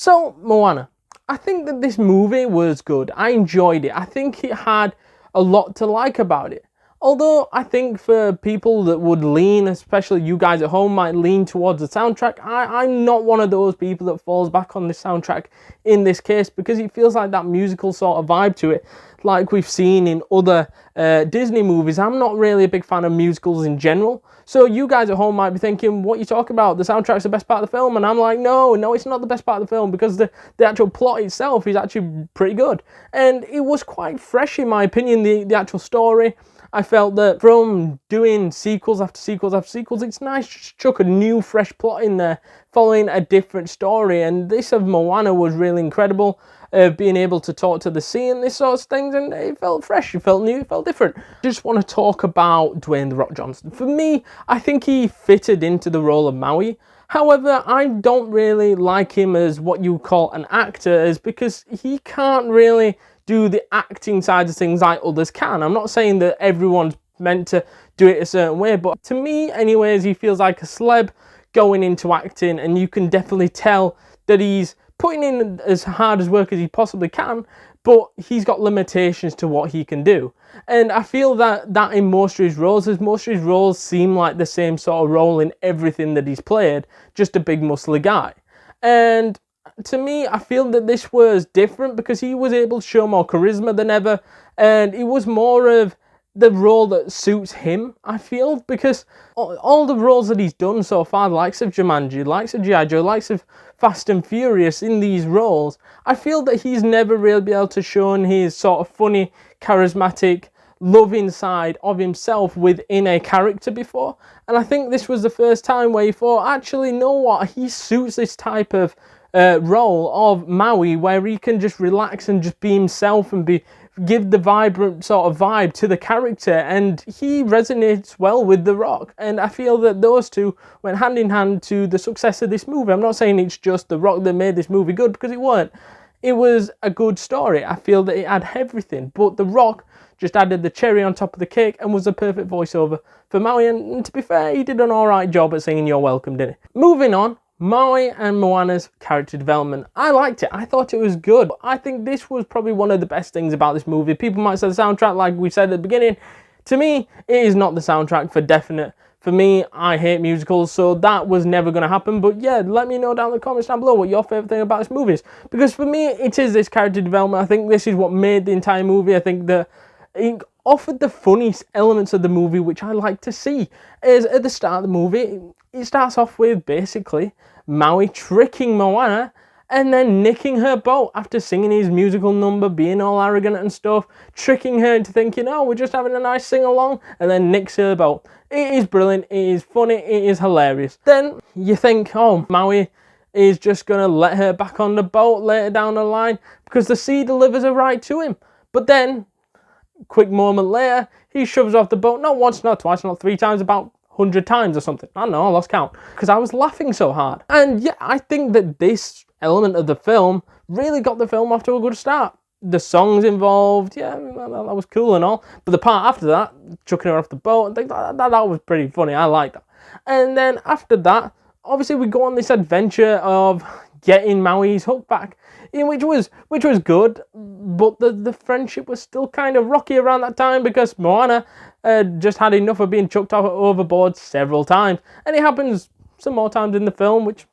So, Moana. I think that this movie was good. I enjoyed it. I think it had a lot to like about it. Although I think for people that would lean, especially you guys at home, might lean towards the soundtrack, I'm not one of those people that falls back on the soundtrack in this case, because it feels like that musical sort of vibe to it, like we've seen in other Disney movies. I'm not really a big fan of musicals in general. So you guys at home might be thinking, what are you talking about? The soundtrack's the best part of the film. And I'm like, no, it's not the best part of the film, because the actual plot itself is actually pretty good. And it was quite fresh, in my opinion, the actual story. I felt that from doing sequels after sequels after sequels, it's nice to chuck a new, fresh plot in there, following a different story. And this of Moana was really incredible, being able to talk to the sea and this sort of things, and it felt fresh, it felt new, it felt different. Just want to talk about Dwayne The Rock Johnson. For me, I think he fitted into the role of Maui. However, I don't really like him as what you call an actor, is because he can't really do the acting side of things like others can. I'm not saying that everyone's meant to do it a certain way, but to me anyways, he feels like a celeb going into acting, and you can definitely tell that he's putting in as hard as work as he possibly can, but he's got limitations to what he can do. And I feel that in most of his roles, as most of his roles seem like the same sort of role in everything that he's played, just a big muscly guy. And to me, I feel that this was different because he was able to show more charisma than ever, and it was more of the role that suits him, I feel, because all the roles that he's done so far, the likes of Jumanji, the likes of G.I. Joe, the likes of Fast and Furious, in these roles, I feel that he's never really been able to show his sort of funny, charismatic, loving side of himself within a character before. And I think this was the first time where he thought, actually, know what, he suits this type of role of Maui, where he can just relax and just be himself and give the vibrant sort of vibe to the character, and he resonates well with The Rock. And I feel that those two went hand in hand to the success of this movie. I'm not saying it's just The Rock that made this movie good, because it weren't. It was a good story. I feel that it had everything, but The Rock just added the cherry on top of the cake and was a perfect voiceover for Maui, and to be fair, he did an alright job at singing You're Welcome, didn't he? Moving on, Maui and Moana's character development. I liked it. I thought it was good. I think this was probably one of the best things about this movie. People might say the soundtrack, like we said at the beginning. To me, it is not the soundtrack for definite. For me, I hate musicals, so that was never going to happen. But yeah, let me know down in the comments down below what your favourite thing about this movie is. Because for me, it is this character development. I think this is what made the entire movie. I think that it offered the funniest elements of the movie, which I like to see. Is at the start of the movie, it starts off with basically Maui tricking Moana and then nicking her boat after singing his musical number, being all arrogant and stuff, tricking her into thinking, oh, we're just having a nice sing-along, and then nicks her boat. It is brilliant, it is funny, it is hilarious. Then you think, oh, Maui is just going to let her back on the boat later down the line because the sea delivers a right to him. But then, quick moment later, he shoves off the boat, not once, not twice, not three times, about 100 times or something. I don't know, I lost count because I was laughing so hard. And yeah, I think that this element of the film really got the film off to a good start. The songs involved, yeah, that was cool and all. But the part after that, chucking her off the boat and things like that was pretty funny. I liked that. And then after that, obviously we go on this adventure of getting Maui's hook back, which was good, but the friendship was still kind of rocky around that time because Moana just had enough of being chucked overboard several times, and it happens some more times in the film, which,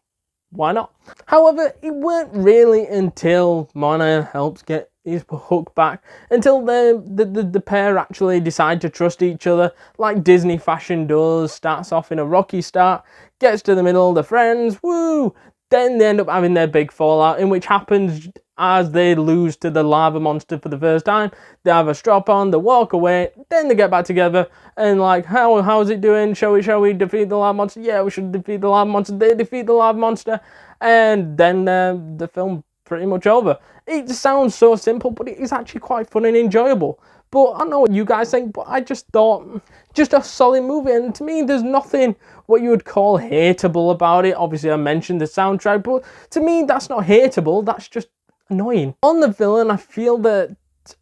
why not? However, it weren't really until Moana helps get his hook back, until the pair actually decide to trust each other, like Disney fashion does. Starts off in a rocky start, gets to the middle, the friends, woo! Then they end up having their big fallout, in which happens as they lose to the lava monster for the first time. They have a strap on, they walk away, then they get back together, and like, how's it doing? Shall we defeat the lava monster? Yeah, we should defeat the lava monster. They defeat the lava monster, and then the film pretty much over. It sounds so simple, but it is actually quite fun and enjoyable. But I don't know what you guys think, but I just thought, just a solid movie, and to me, there's nothing what you would call hateable about it. Obviously, I mentioned the soundtrack, but to me, that's not hateable, that's just annoying. On the villain, I feel that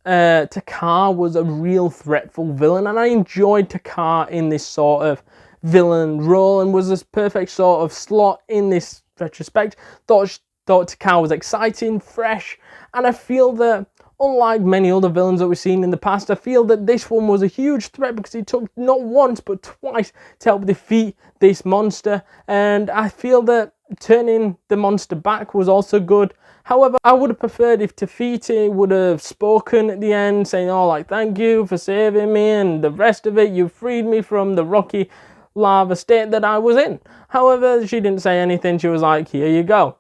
Takar was a real threatful villain, and I enjoyed Takar in this sort of villain role, and was this perfect sort of slot in this retrospect. Thought thought Takao was exciting, fresh, and I feel that unlike many other villains that we've seen in the past, I feel that this one was a huge threat because he took not once but twice to help defeat this monster, and I feel that turning the monster back was also good. However, I would have preferred if Tafiti would have spoken at the end, saying, oh, like, thank you for saving me and the rest of it, you freed me from the rocky lava state that I was in. However, she didn't say anything. She was like, here you go,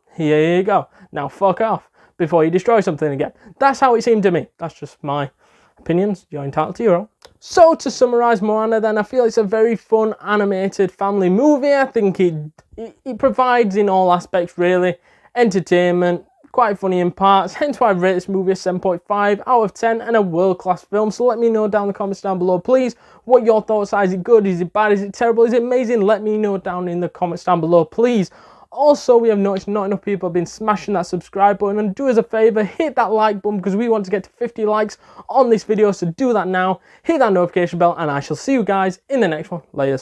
now fuck off before you destroy something again. That's how it seemed to me. That's just my opinions. You're entitled to your own. So to summarise Moana then, I feel it's a very fun animated family movie. I think it provides in all aspects really entertainment, quite funny in parts, hence why I rate this movie a 7.5 out of 10 and a world-class film. So let me know down in the comments down below, please, what your thoughts are. Is it good? Is it bad? Is it terrible? Is it amazing? Let me know down in the comments down below, please. Also, we have noticed not enough people have been smashing that subscribe button, and do us a favour, hit that like button because we want to get to 50 likes on this video, so do that now. Hit that notification bell and I shall see you guys in the next one. Laters.